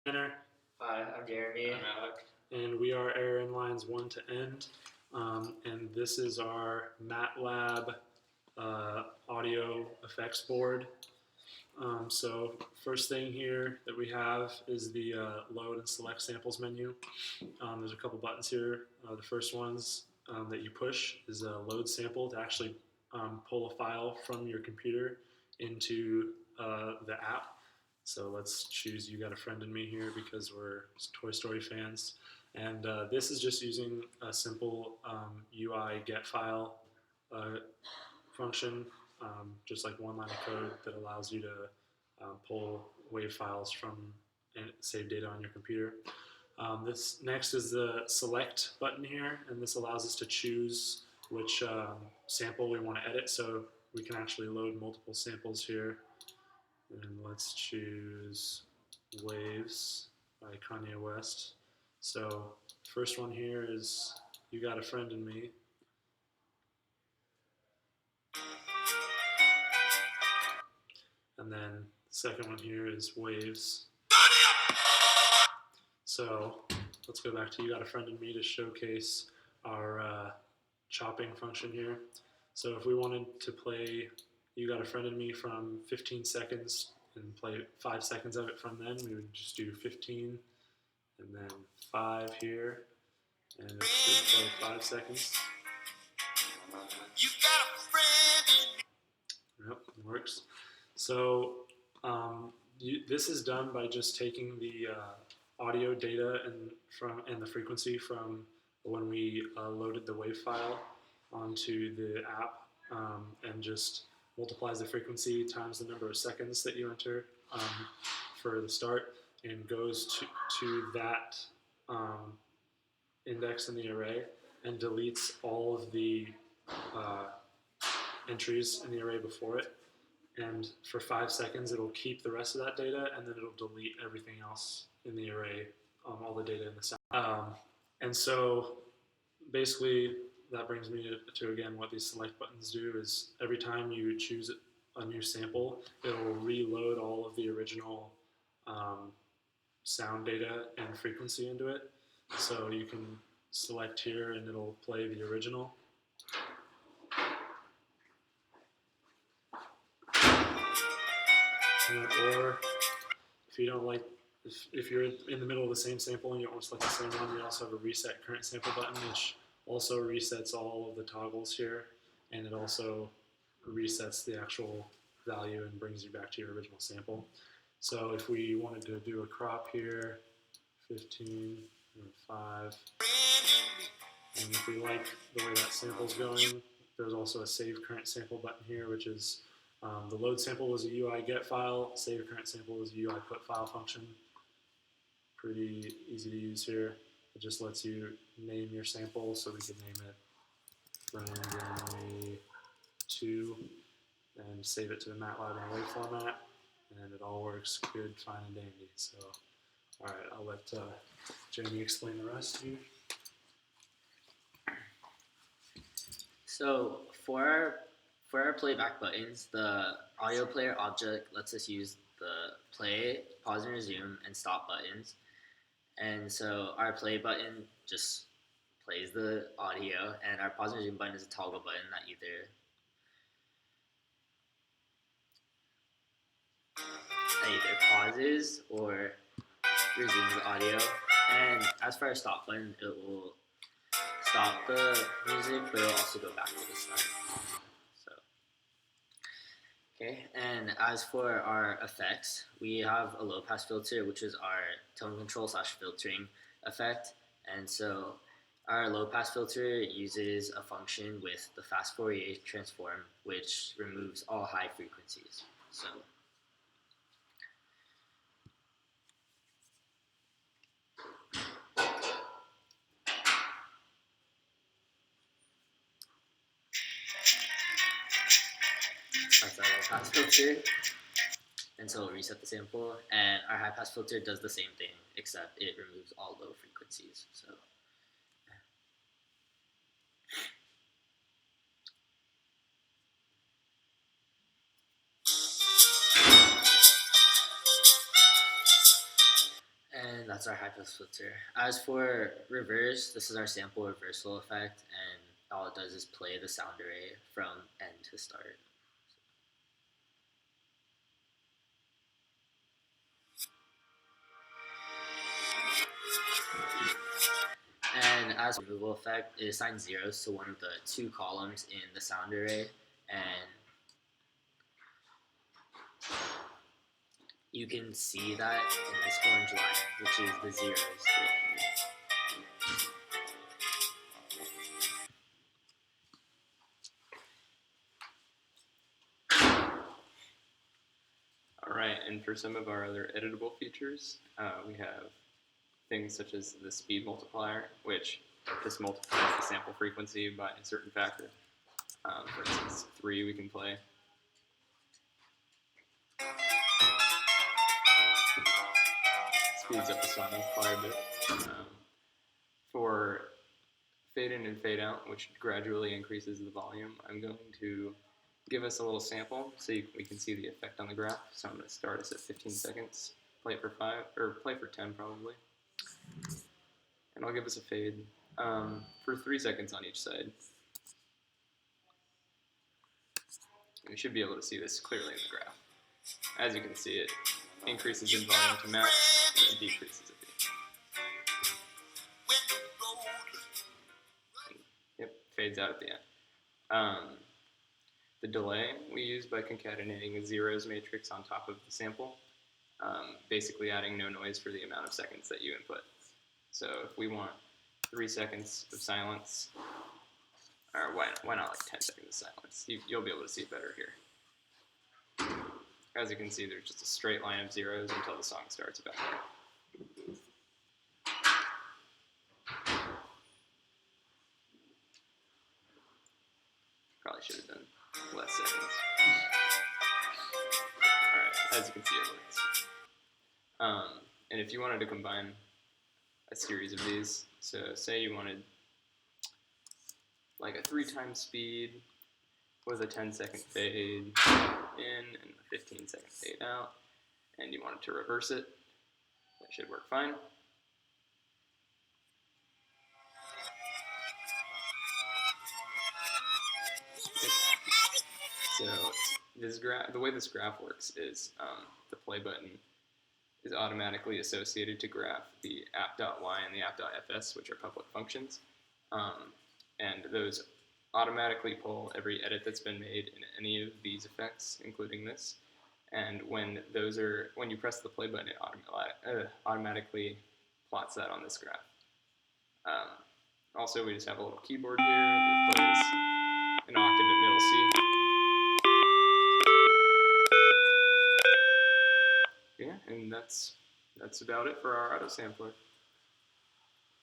Hi, I'm Jeremy. I'm Alec. And we are error in lines 1 to end. And this is our MATLAB audio effects board. So first thing here that we have is the load and select samples menu. There's a couple buttons here. The first ones that you push is a load sample to actually pull a file from your computer into the app. So let's choose You Got a Friend in Me here because we're Toy Story fans. And this is just using a simple UI get file function, just like one line of code that allows you to pull WAV files from and save data on your computer. This next is the select button here, and this allows us to choose which sample we want to edit. So we can actually load multiple samples here. And let's choose Waves by Kanye West. So first one here is You Got a Friend in Me. And then the second one here is Waves. So let's go back to You Got a Friend in Me to showcase our chopping function here. So if we wanted to play You Got a Friend in Me from 15 seconds and play 5 seconds of it from then, we would just do 15 and then 5 here, and it should play 5 seconds. You got a friend. Yep, it works. So this is done by just taking the audio data and the frequency from when we loaded the WAV file onto the app, and just multiplies the frequency times the number of seconds that you enter for the start, and goes to that index in the array and deletes all of the entries in the array before it. And for 5 seconds, it'll keep the rest of that data, and then it'll delete everything else in the array, all the data in the sound. And so basically, that brings me to again, what these select buttons do is every time you choose a new sample, it'll reload all of the original sound data and frequency into it. So you can select here and it'll play the original. Or if you don't like, if you're in the middle of the same sample and you don't want to select the same one, we also have a reset current sample button, which also resets all of the toggles here, and it also resets the actual value and brings you back to your original sample. So if we wanted to do a crop here, 15 and 5, and if we like the way that sample's going, there's also a save current sample button here, which is the load sample was a UI get file, save current sample was a UI put file function. Pretty easy to use here. It just lets you name your sample, so we could name it Friend 2 and save it to the MATLAB in a WAV format, and it all works good, fine, and dandy. So, all right, I'll let Jamie explain the rest here. So for our playback buttons, the audio player object lets us use the play, pause and resume, and stop buttons. And so our play button just plays the audio, and our pause and resume button is a toggle button that either pauses or resumes the audio. And as for our stop button, it will stop the music, but it'll also go back to the start. Okay, and as for our effects, we have a low pass filter, which is our tone control / filtering effect. And so our low pass filter uses a function with the fast Fourier transform, which removes all high frequencies. So that's our low pass filter, and so we'll reset the sample, and our high pass filter does the same thing, except it removes all low frequencies. So and that's our high pass filter. As for reverse, this is our sample reversal effect, and all it does is play the sound array from end to start. And as removal effect, it assigns zeros to one of the two columns in the sound array, and you can see that in this orange line, which is the zeros. All right, and for some of our other editable features, we have things such as the speed multiplier, which just multiplies the sample frequency by a certain factor. For instance, 3 we can play. Speeds up the song quite a bit. For fade in and fade out, which gradually increases the volume, I'm going to give us a little sample so we can see the effect on the graph. So I'm going to start us at 15 seconds, play it for 5, or play for 10 probably. And I'll give us a fade for 3 seconds on each side. And we should be able to see this clearly in the graph. As you can see, it increases in volume to max and decreases at the end. Yep, fades out at the end. The delay we use by concatenating a zeros matrix on top of the sample, basically adding no noise for the amount of seconds that you input. So if we want 3 seconds of silence, or why not like 10 seconds of silence? You'll be able to see it better here. As you can see, there's just a straight line of zeros until the song starts about here. Probably should have done less seconds. Alright, as you can see, it works. And if you wanted to combine a series of these, so say you wanted like a 3 times speed with a 10-second fade in and a 15-second fade out, and you wanted to reverse it, that should work fine. So the way this graph works is the play button is automatically associated to graph the app.y and the app.fs, which are public functions. And those automatically pull every edit that's been made in any of these effects, including this. And when you press the play button, it automatically plots that on this graph. Also, we just have a little keyboard here that plays an octave at middle C. Yeah, and that's about it for our auto sampler.